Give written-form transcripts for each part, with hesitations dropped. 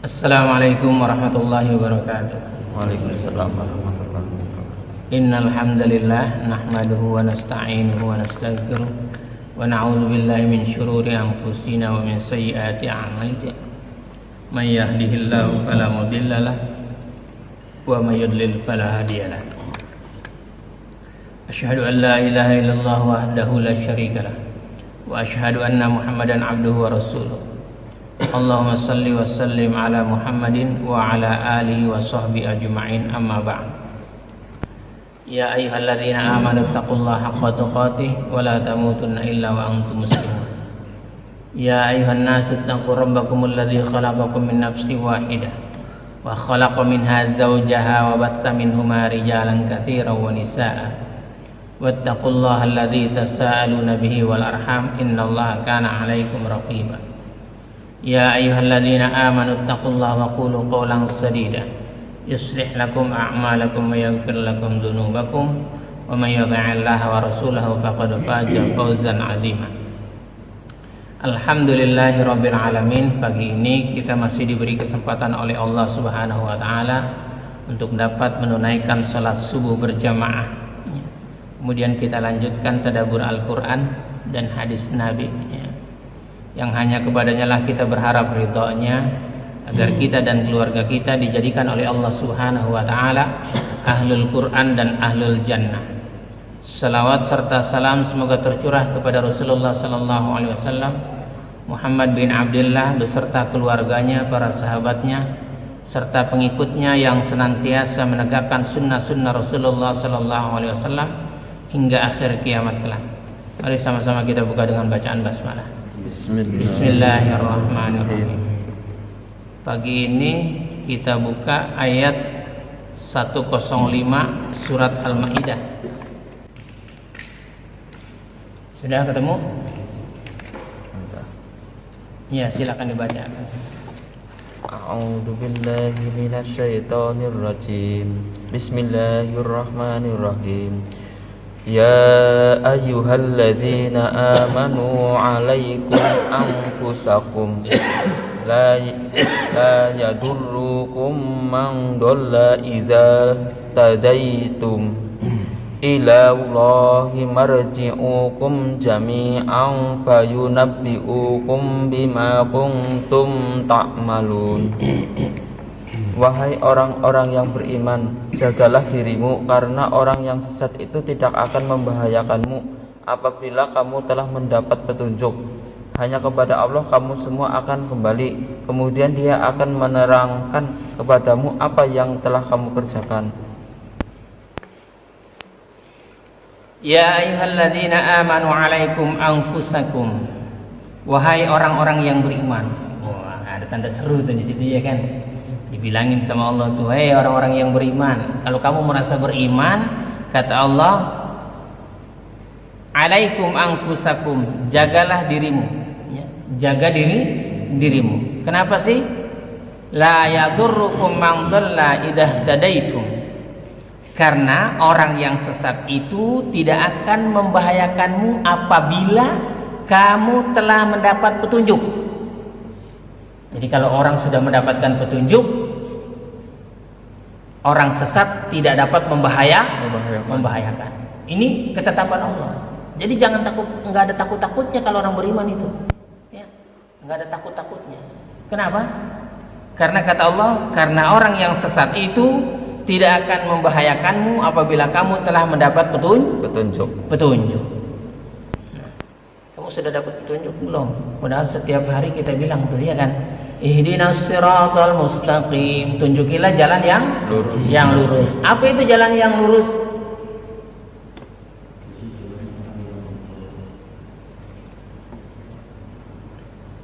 Assalamualaikum warahmatullahi wabarakatuh. Waalaikumsalam warahmatullahi wabarakatuh. Innal hamdalillah nahmaduhu wa nasta'inuhu wa nastaghfiruh wa na'udzu billahi min shururi anfusina wa min sayyiati a'malina. May yahdihillahu fala mudilla lahu wa may yudlil fala hadiya lahu. Asyhadu an la ilaha illallah wahdahu la syarika lahu wa asyhadu anna Muhammadan abduhu wa rasuluh. Allahumma salli wa sallim ala Muhammadin wa ala alihi wa sahbihi ajma'in, amma ba'd. Ya ayyuhalladzina amanu taqullaha haqqa tuqatih wa la tamutunna illa wa antum muslimun. Ya ayyuhan nasu taqu rabbakumul ladzi khalaqakum min nafsin wahidah wa khalaqa minha zawjaha wa batha minhuma rijalan katsiran wa nisaa'a. Wattaqullaha alladzi tasaaluna bihi wal arham innallaha kana 'alaikum raqiba. Ya ayyuhalladzina amanu taqullaha wa qulu qawlan sadida yuslih lakum a'malakum wa yaghfir lakum dhunubakum wa may yuti'illaha wa rasulahu faqad faza fawzan 'azima. Alhamdulillahirabbil alamin. Pagi ini kita masih diberi kesempatan oleh Allah Subhanahu wa taala untuk dapat menunaikan salat subuh berjamaah. Kemudian kita lanjutkan tadabbur Al-Qur'an dan hadis Nabi, yang hanya kepadanya lah kita berharap ridhonya, agar kita dan keluarga kita dijadikan oleh Allah Subhanahu wa taala ahlul Quran dan ahlul jannah. Salawat serta salam semoga tercurah kepada Rasulullah sallallahu alaihi wasallam, Muhammad bin Abdullah beserta keluarganya, para sahabatnya serta pengikutnya yang senantiasa menegakkan sunnah-sunnah Rasulullah sallallahu alaihi wasallam hingga akhir kiamat kelak. Mari sama-sama kita buka dengan bacaan basmalah. Bismillahirrahmanirrahim. Pagi ini kita buka ayat 105 surat Al-Maidah. Sudah ketemu? Ya, silakan dibaca. A'udzu billahi minasyaitonir rajim. Bismillahirrahmanirrahim. Ya ayyuhalladzina amanu 'alaikum anfusakum la yadurrukum man dhalla idza tadaitum ila Allahi marji'ukum jami'an fayunabbi'ukum bima kuntum ta'malun. Wahai orang-orang yang beriman, jagalah dirimu, karena orang yang sesat itu tidak akan membahayakanmu apabila kamu telah mendapat petunjuk. Hanya kepada Allah kamu semua akan kembali, kemudian Dia akan menerangkan kepadamu apa yang telah kamu kerjakan. Ya ayyuhalladzina amanu 'alaikum anfusakum. Wahai orang-orang yang beriman. Wah, ada tanda seru tuh di situ ya kan? Dibilangin sama Allah tuh, hei orang-orang yang beriman, kalau kamu merasa beriman, kata Allah, alaikum anfusakum, jagalah dirimu, ya, jaga dirimu. Kenapa sih? La yadurrukum man dhalla idza tadaitum. Karena orang yang sesat itu tidak akan membahayakanmu apabila kamu telah mendapat petunjuk. Jadi kalau orang sudah mendapatkan petunjuk, orang sesat tidak dapat membahayakan. Ini ketetapan Allah. Jadi jangan takut, enggak ada takut-takutnya kalau orang beriman itu. Ya, enggak ada takut-takutnya. Kenapa? Karena kata Allah, karena orang yang sesat itu tidak akan membahayakanmu apabila kamu telah mendapat petunjuk. Nah, kamu sudah dapat petunjuk belum? Padahal setiap hari kita bilang tuh, ya kan? Ihdinas siratal mustaqim, tunjukilah jalan yang lurus. Apa itu jalan yang lurus?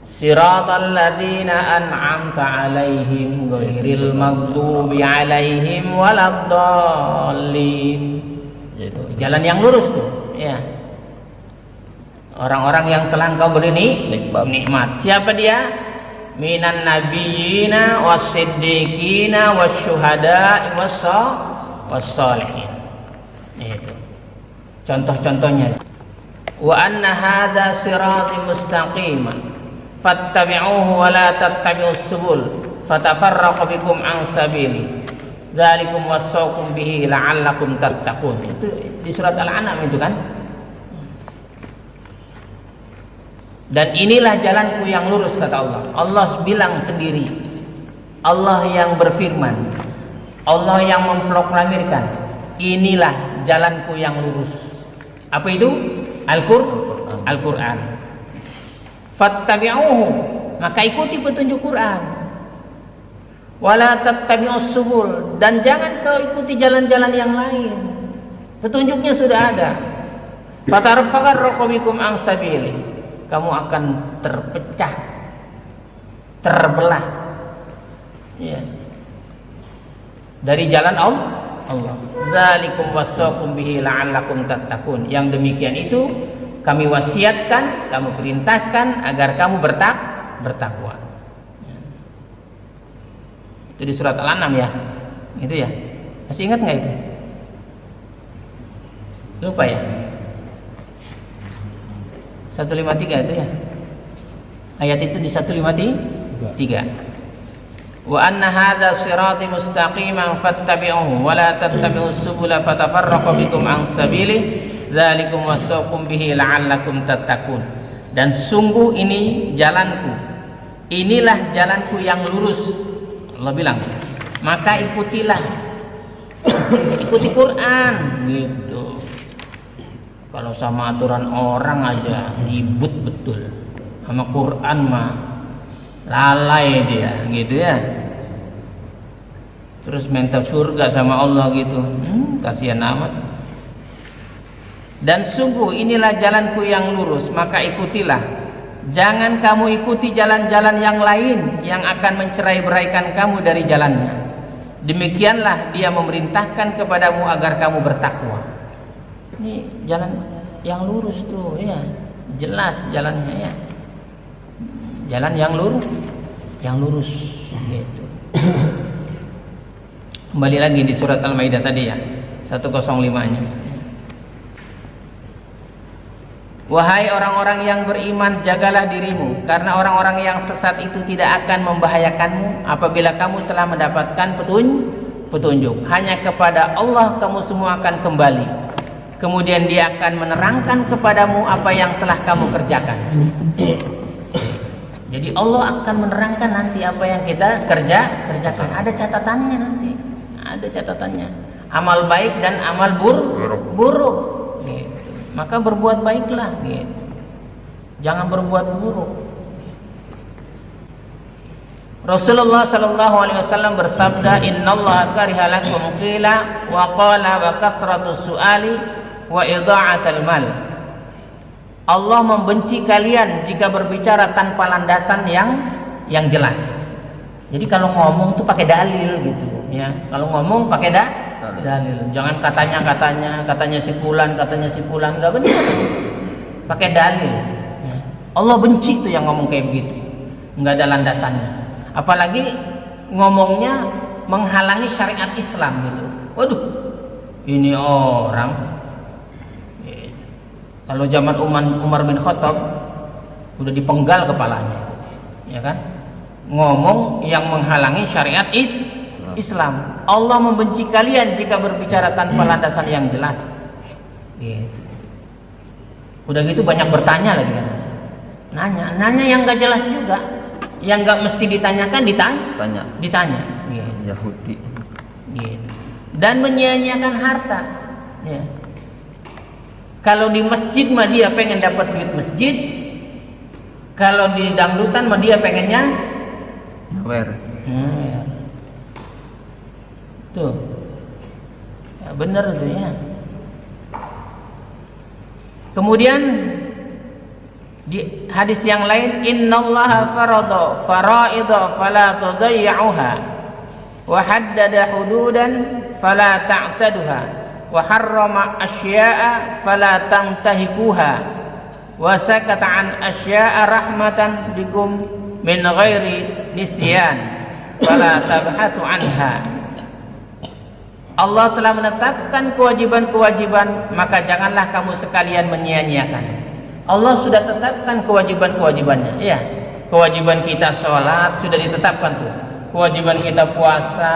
Siratal ladzina an'amta 'alaihim ghairil maghdubi alaihim waladdallin. Yaitu jalan yang lurus tuh, ya. Orang-orang yang telah engkau beri nikmat. Siapa dia? Minan nabiyina wasiddiqina wasyuhada'i wassalihin. Itu contoh-contohnya. Wa anna hadza sirati mustaqiman fattabi'uhu wa la tattabi'us subul fatafarraqu bikum an sabili dzalikum wassaqum bihi la'allakum tattaqun. Itu di surat Al-An'am itu kan. Dan inilah jalanku yang lurus, kata Allah. Allah bilang sendiri, Allah yang berfirman, Allah yang memproklamirkan, inilah jalanku yang lurus. Apa itu? Al-Quran. Fattabi'uhu, maka ikuti petunjuk Quran. Wala tattabi'us subul, dan jangan kau ikuti jalan-jalan yang lain. Petunjuknya sudah ada. Fatarfaqarraqu bikum an sabili, kamu akan terpecah, terbelah, ya, dari jalan Allah. Dzalikum wassaqum bihi la'allakum tattaqun. Yang demikian itu kami wasiatkan, kami perintahkan agar kamu bertakwa. Itu di surat Al-An'am ya. Itu ya. Masih ingat nggak itu? Lupa ya? 153 itu ya. Ayat itu di 153. Wa anna hadza sirati mustaqiman fattabi'uhu wa la tattabi'us subula fatafarraqu bikum an sabili dzalikum wassaqum bihi la'allakum tattaqun. Dan sungguh ini jalanku, inilah jalanku yang lurus, Allah bilang, maka ikutilah, ikuti Quran gitu. Kalau sama aturan orang aja ribut betul, sama Quran mah lalai dia gitu ya. Terus minta surga sama Allah gitu, kasihan amat. Dan sungguh inilah jalanku yang lurus, maka ikutilah. Jangan kamu ikuti jalan-jalan yang lain yang akan mencerai-beraikan kamu dari jalannya. Demikianlah dia memerintahkan kepadamu agar kamu bertakwa. Ini jalan yang lurus tuh ya, jelas jalannya ya. Jalan yang lurus gitu. Kembali lagi di surat Al-Maidah tadi ya, 105-nya. Wahai orang-orang yang beriman, jagalah dirimu, karena orang-orang yang sesat itu tidak akan membahayakanmu apabila kamu telah mendapatkan petunjuk. Hanya kepada Allah kamu semua akan kembali. Kemudian dia akan menerangkan kepadamu apa yang telah kamu kerjakan. Jadi Allah akan menerangkan nanti apa yang kita kerjakan. Ada catatannya nanti. Ada catatannya. Amal baik dan amal buruk. Gitu. Maka berbuat baiklah gitu. Jangan berbuat buruk. Rasulullah sallallahu alaihi wasallam bersabda, "Innallaha kariha lakum qila wa qala wa kathratus su'ali wa idha'atul mal." Allah membenci kalian jika berbicara tanpa landasan yang jelas. Jadi kalau ngomong tuh pakai dalil gitu ya. Kalau ngomong pakai dalil. Jangan katanya si fulan, enggak benar. Pakai dalil. Ya. Allah benci tuh yang ngomong kayak begitu. Enggak ada landasannya. Apalagi ngomongnya menghalangi syariat Islam gitu. Waduh. Ini orang kalau zaman Umar bin Khattab udah dipenggal kepalanya, ya kan? Ngomong yang menghalangi syariat Islam. Allah membenci kalian jika berbicara tanpa landasan yang jelas. Gitu. Udah gitu banyak bertanya lagi kan? Nanya yang nggak jelas juga, yang nggak mesti ditanyakan ditanya. Gitu. Yahudi. Gitu. Dan menyia-nyiakan harta. Ya. Kalau di masjid mah dia pengen dapat duit masjid. Kalau di dangdutan mah dia pengennya Wer. Tuh. Ya benar tuh ya. Kemudian di hadis yang lain, innallaha farada faraida fala tudayyuha wa haddada hududan fala ta'taduha wa harrama asya'a fala tantahikuha wa sakata an asya'a rahmatan bikum min ghairi nisyan fala tabhatu anha. Allah telah menetapkan kewajiban-kewajiban, maka janganlah kamu sekalian menyia-nyiakan. Allah sudah tetapkan kewajiban-kewajibannya. Ya, kewajiban kita sholat sudah ditetapkan tuh. kewajiban kita puasa,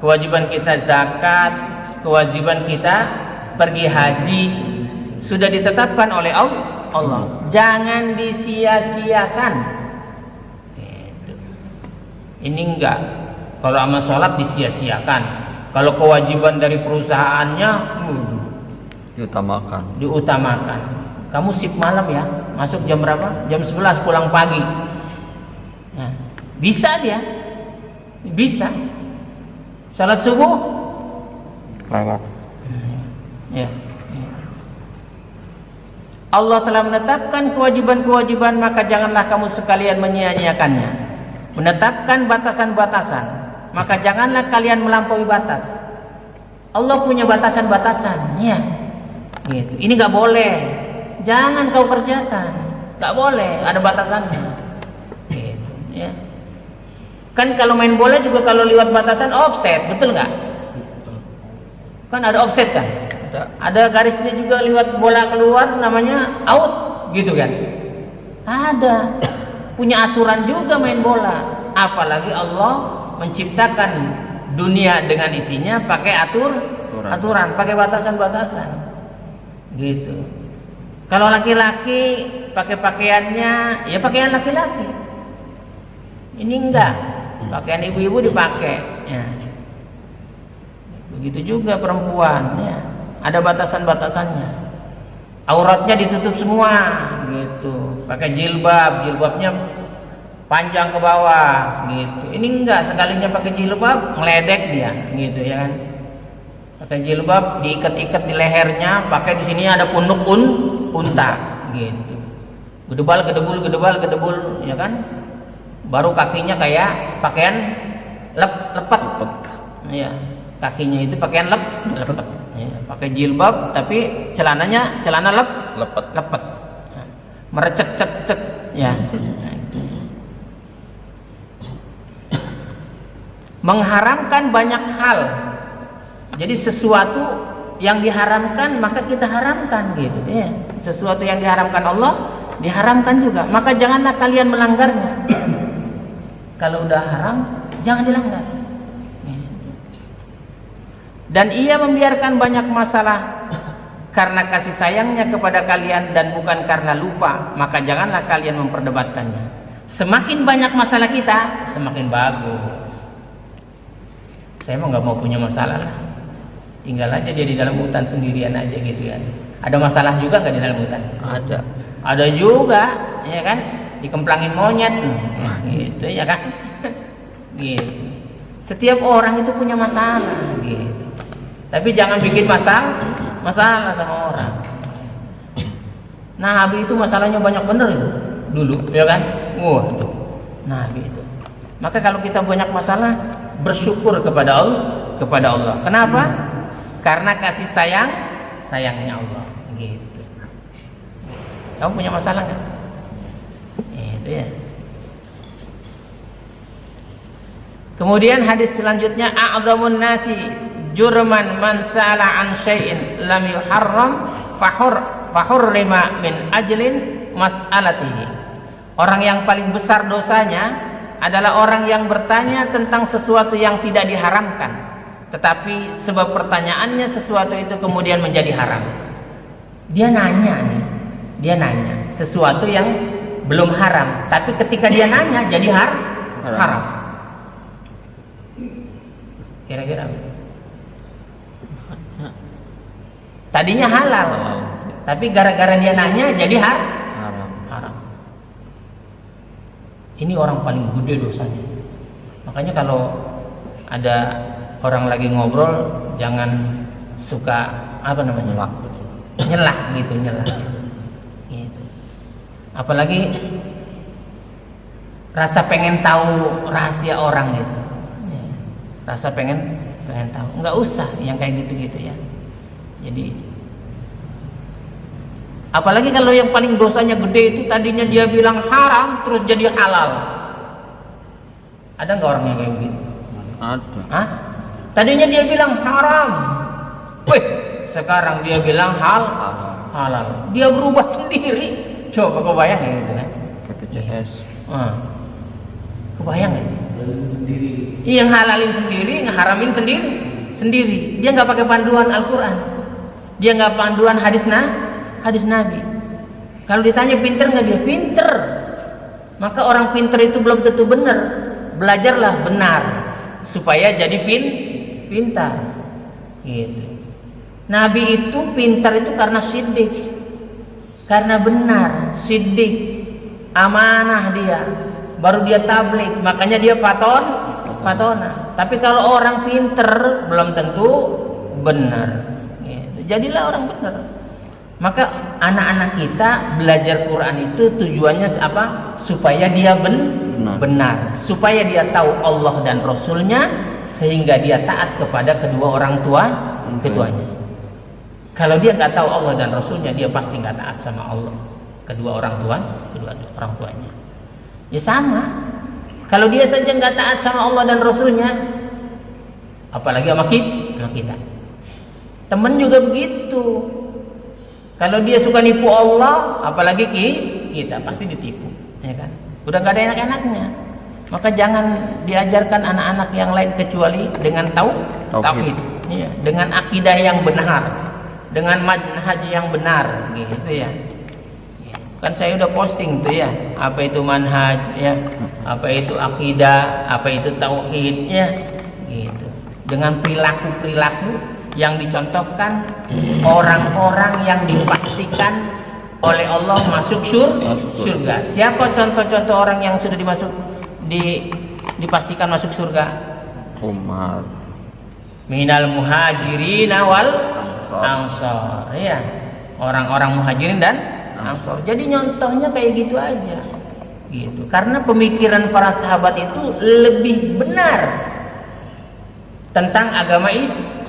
kewajiban kita zakat, kewajiban kita pergi haji sudah ditetapkan oleh Allah. Jangan disia-siakan. Gitu. Ini enggak. Kalau amal sholat disia-siakan. Kalau kewajiban dari perusahaannya diutamakan. Kamu shift malam ya, masuk jam berapa? Jam 11 pulang pagi. Nah, bisa dia, bisa. Salat subuh lewat. Ya. Allah telah menetapkan kewajiban-kewajiban, maka janganlah kamu sekalian menyia-nyiakannya. Menetapkan batasan-batasan, maka janganlah kalian melampaui batas. Allah punya batasan-batasan, ya. Gitu. Ini nggak boleh. Jangan kau kerjakan. Nggak boleh, ada batasannya. Gitu, ya. Kan kalau main bola juga kalau lewat batasan offset, betul nggak? Kan ada offset kan? Ada garisnya juga lewat bola keluar namanya out, gitu kan? Ada. Punya aturan juga main bola. Apalagi Allah menciptakan dunia dengan isinya pakai aturan, pakai batasan-batasan. Gitu. Kalau laki-laki pakai pakaiannya ya pakaian laki-laki. Ini enggak. Pakaian ibu-ibu dipakai, ya. Begitu juga perempuan, ya. Ada batasan-batasannya. Auratnya ditutup semua, gitu. Pakai jilbabnya panjang ke bawah, gitu. Ini enggak, sekalinya pakai jilbab meledek dia, gitu ya kan. Pakai jilbab diikat-ikat di lehernya, pakai di sini ada punuk unta, gitu. Gedebul, ya kan? Baru kakinya kayak pakaian lepet. Ya, kakinya itu pakaian lepet. Ya, pakai jilbab tapi celananya celana lepet. Ya. Merecet-cet, ya. Mengharamkan banyak hal. Jadi sesuatu yang diharamkan maka kita haramkan, gitu ya. Sesuatu yang diharamkan Allah diharamkan juga, maka janganlah kalian melanggarnya. Kalau udah haram jangan dilanggar. Dan ia membiarkan banyak masalah karena kasih sayangnya kepada kalian dan bukan karena lupa, maka janganlah kalian memperdebatkannya. Semakin banyak masalah kita semakin bagus. Saya mah nggak mau punya masalah lah, tinggal aja dia di dalam hutan sendirian aja, gitu kan. Ada masalah juga nggak di dalam hutan? Ada juga, ya kan, dikemplangin monyet, gitu ya kan. Gitu. Setiap orang itu punya masalah, gitu. Tapi jangan bikin masalah sama orang. Nabi itu masalahnya banyak bener itu dulu, ya kan? Wah, itu Nabi itu. Maka kalau kita banyak masalah, bersyukur kepada Allah. Kenapa? Karena kasih sayangnya Allah, gitu. Kamu punya masalah nggak? Itu ya. Kemudian hadis selanjutnya, a'dhamun nasi jurman man sa'ala an syai'in lam yuharram fahurrima min ajlin mas'alatihi. Orang yang paling besar dosanya adalah orang yang bertanya tentang sesuatu yang tidak diharamkan, tetapi sebab pertanyaannya sesuatu itu kemudian menjadi haram. Dia nanya sesuatu yang belum haram, tapi ketika dia nanya jadi haram. Kira-kira tadinya halal, tapi gara-gara dia nanya jadi haram. Ini orang paling gede dosanya. Makanya kalau ada orang lagi ngobrol jangan suka nyelah gitu. Apalagi rasa pengen tahu rahasia orang gitu. Rasa pengen tahu. Nggak usah yang kayak gitu-gitu ya. Jadi apalagi kalau yang paling dosanya gede itu tadinya dia bilang haram terus jadi halal. Ada nggak orang yang kayak begitu? Ada. Tadinya dia bilang haram, sekarang dia bilang halal. Dia berubah sendiri. Coba kau bayang ya gitu kan? BPJS. Kebayang ya? Yang halalin sendiri, yang haramin sendiri. Dia nggak pakai panduan Al-Quran, dia nggak panduan hadis Nabi. Kalau ditanya pinter nggak, dia pinter. Maka orang pinter itu belum tentu benar. Belajarlah benar supaya jadi pintar. Gitu. Nabi itu pintar itu karena siddiq, karena benar, siddiq, amanah dia, baru dia tabligh, makanya dia fatona. Tapi kalau orang pinter belum tentu benar. Gitu. Jadilah orang benar. Maka anak-anak kita belajar Quran itu tujuannya apa? Supaya dia benar, supaya dia tahu Allah dan Rasulnya, sehingga dia taat kepada kedua orang keduanya. Kalau dia nggak tahu Allah dan Rasulnya, dia pasti nggak taat sama Allah, kedua orang tuanya. Ya sama. Kalau dia saja nggak taat sama Allah dan Rasulnya, apalagi sama kita. Temen juga begitu. Kalau dia suka nipu Allah, apalagi kita pasti ditipu, ya kan? Udah nggak ada enak-enaknya. Maka jangan diajarkan anak-anak yang lain kecuali dengan tauhid, ya, dengan akidah yang benar, dengan manhaj yang benar, gitu ya. Kan saya udah posting tuh ya, apa itu manhaj, ya, apa itu akidah, apa itu tauhid, ya, gitu. Dengan perilaku yang dicontohkan orang-orang yang dipastikan oleh Allah masuk surga. Siapa contoh-contoh orang yang sudah dipastikan masuk surga? Umar, Minal muhajirin wal ansor, ya, orang-orang muhajirin dan ansor. Jadi nyontohnya kayak gitu aja, gitu. Karena pemikiran para sahabat itu lebih benar tentang agama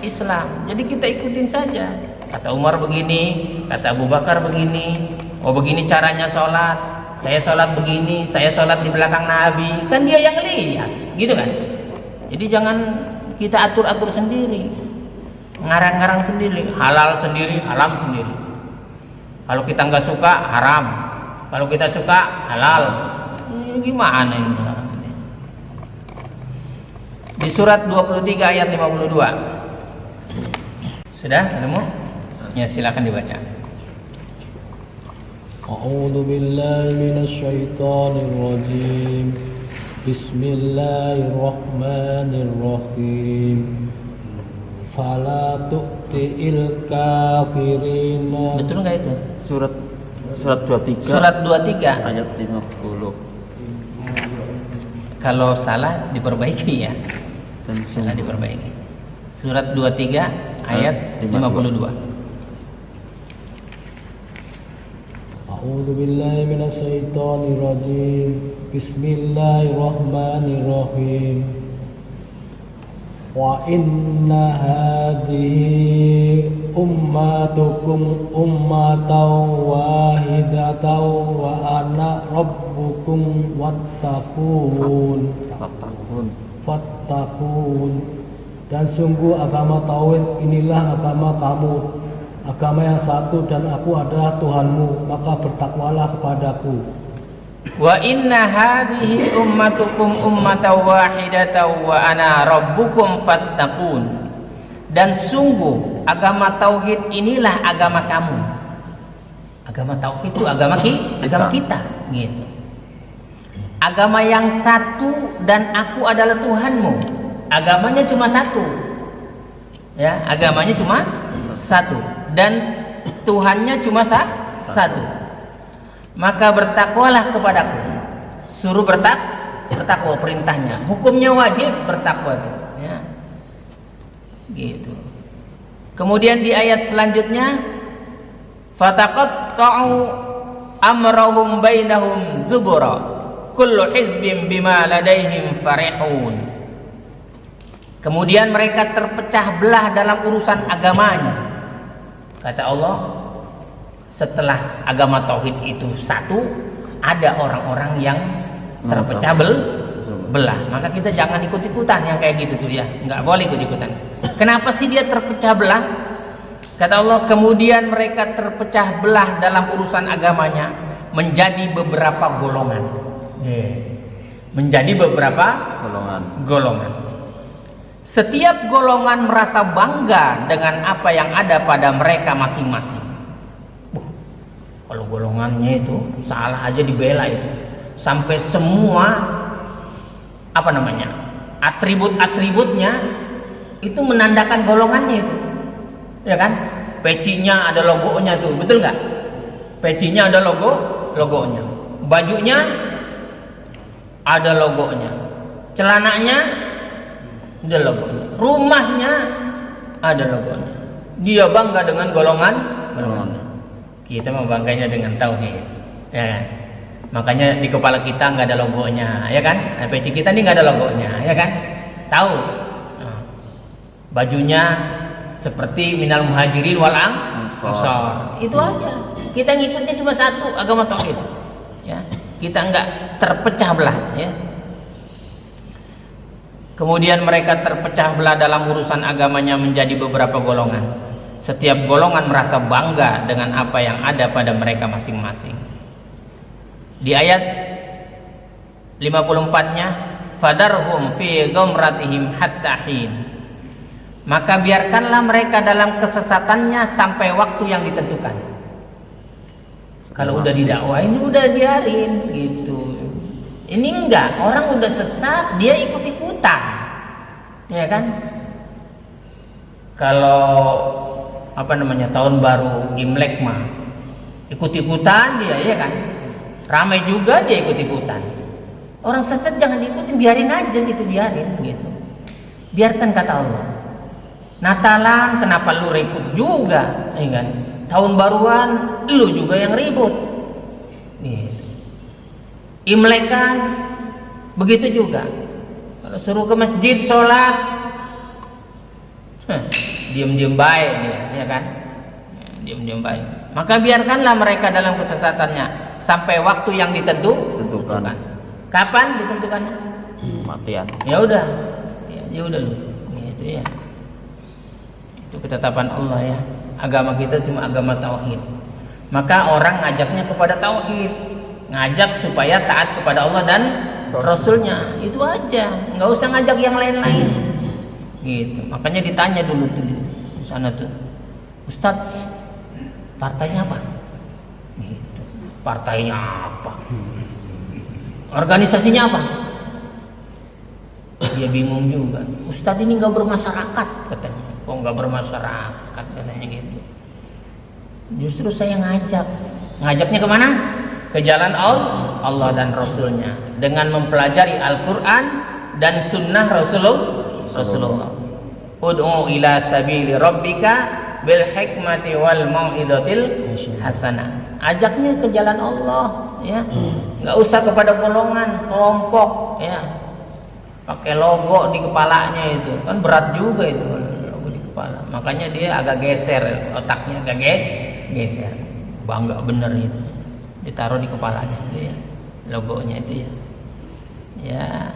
Islam. Jadi kita ikutin saja. Kata Umar begini, kata Abu Bakar begini. Oh begini caranya sholat. Saya sholat begini, saya sholat di belakang Nabi. Kan dia yang lihat, gitu kan? Jadi jangan kita atur-atur sendiri, ngarang-ngarang sendiri, halal sendiri, haram sendiri. Kalau kita nggak suka haram, kalau kita suka halal. Gimana ini? Di surat 23 ayat 52. Sudah ketemu? Ya, silakan dibaca. A'udzu billahi minasyaitonir rajim. Bismillahirrahmanirrahim. Fala tu'til kafirina. Betul enggak itu? Surat 23. Surat 23 ayat 50. Kalau salah diperbaiki ya. Dan Salah diperbaiki. Surat 23 ayat 52. A'udzu billahi minasyaitonir rajim. Bismillahirrahmanirrahim. Wa inna hadhihi ummatukum ummatan wahidatan wa ana rabbukum wattaqun. Dan sungguh agama tauhid inilah agama kamu, agama yang satu, dan aku adalah Tuhanmu, maka bertakwalah kepadaku. Wa inna hadhihi ummatukum ummatan wahidatan wa ana rabbukum fattaqun. Dan sungguh agama tauhid inilah agama kamu. Agama tauhid itu agama kita, gitu. Agama yang satu dan aku adalah Tuhanmu. Agamanya cuma satu, ya, agamanya cuma satu dan Tuhannya cuma satu. Maka bertakwalah kepadaku. Suruh bertakwa, perintahnya. Hukumnya wajib bertakwa itu, ya. Gitu. Kemudian di ayat selanjutnya, fataqatta'u amrahum bainahum zubura kullu hizbin bima ladaihim farihun. Kemudian mereka terpecah belah dalam urusan agamanya. Kata Allah, setelah agama tauhid itu satu, ada orang-orang yang terpecah belah. Maka kita jangan ikut-ikutan yang kayak gitu tuh, ya. Nggak boleh ikut-ikutan. Kenapa sih dia terpecah belah? Kata Allah, kemudian mereka terpecah belah dalam urusan agamanya menjadi beberapa golongan. menjadi beberapa golongan. Setiap golongan merasa bangga dengan apa yang ada pada mereka masing-masing. Kalau golongannya itu salah aja dibela itu, sampai semua atribut-atributnya itu menandakan golongannya itu, ya kan? Pecinya ada logonya tuh, betul nggak? Pecinya ada logonya, bajunya ada logonya, celananya ada logonya, rumahnya ada logonya. Dia bangga dengan golongannya. Kita mau bangganya dengan tauhid, ya kan? Makanya di kepala kita nggak ada logonya, ya kan? Peci kita ini nggak ada logonya, ya kan? Tahu? Bajunya seperti minal muhajirin wal ansor. Itu aja. Kita ngikutnya cuma satu, agama tauhid. Ya, kita nggak terpecah belah, ya. Kemudian mereka terpecah belah dalam urusan agamanya menjadi beberapa golongan. Setiap golongan merasa bangga dengan apa yang ada pada mereka masing-masing. Di ayat 54-nya, fadarhum fi ghamratihim hatta hin. Maka biarkanlah mereka dalam kesesatannya sampai waktu yang ditentukan. Kalau udah didakwain udah biarin gitu. Ini enggak, orang udah sesat dia ikut-ikutan, ya kan? Kalau tahun baru Imlek mah ikut-ikutan dia, ya kan? Ramai juga dia ikut-ikutan. Orang sesat jangan ikutin, biarin aja gitu, biarin gitu. Biarkan kata Allah. Natalan kenapa lu ribut juga, ya kan? Tahun baruan lu juga yang ribut. Gitu. Imlekan begitu juga. Kalau suruh ke masjid sholat, diam-diam baik dia, ya kan? Diam-diam baik. Maka biarkanlah mereka dalam kesesatannya sampai waktu yang ditentukan. Kapan ditentukannya? Matian. Ya udah lu. Gitu ya. Itu ketetapan Allah ya. Agama kita cuma agama tauhid. Maka orang ngajaknya kepada tauhid, ngajak supaya taat kepada Allah dan Rasulnya. Itu aja, nggak usah ngajak yang lain-lain. Gitu. Makanya ditanya dulu tuh di sana tuh, Ustadz, partainya apa? Gitu. Partainya apa? Organisasinya apa? Dia bingung juga. Ustadz ini nggak bermasyarakat katanya. Kok nggak bermasyarakat katanya gitu. Justru saya ngajaknya kemana? Ke jalan Allah dan Rasulnya dengan mempelajari Al-Quran dan Sunnah Rasulullah. Ud'u ila sabili rabbika bil hikmati wal mau'izatil hasanah. Ajaknya ke jalan Allah, ya. Nggak usah kepada golongan, kelompok, ya. Pakai logo di kepalanya itu kan berat juga itu logo di kepala. Makanya dia agak geser, otaknya agak geser. Bangga bener itu. Ditaruh di kepalanya itu ya. Logonya itu ya. Ya.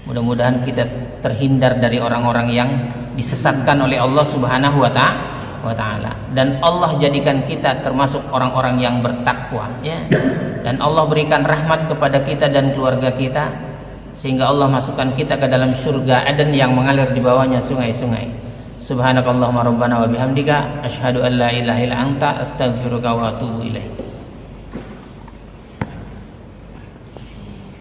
Mudah-mudahan kita terhindar dari orang-orang yang disesatkan oleh Allah Subhanahu wa ta'ala, dan Allah jadikan kita termasuk orang-orang yang bertakwa, ya. Dan Allah berikan rahmat kepada kita dan keluarga kita sehingga Allah masukkan kita ke dalam surga Aden yang mengalir di bawahnya sungai-sungai. Subhanakallahumma rabbana wa bihamdika asyhadu an la ilaha illa anta astaghfiruka wa atubu ilaik.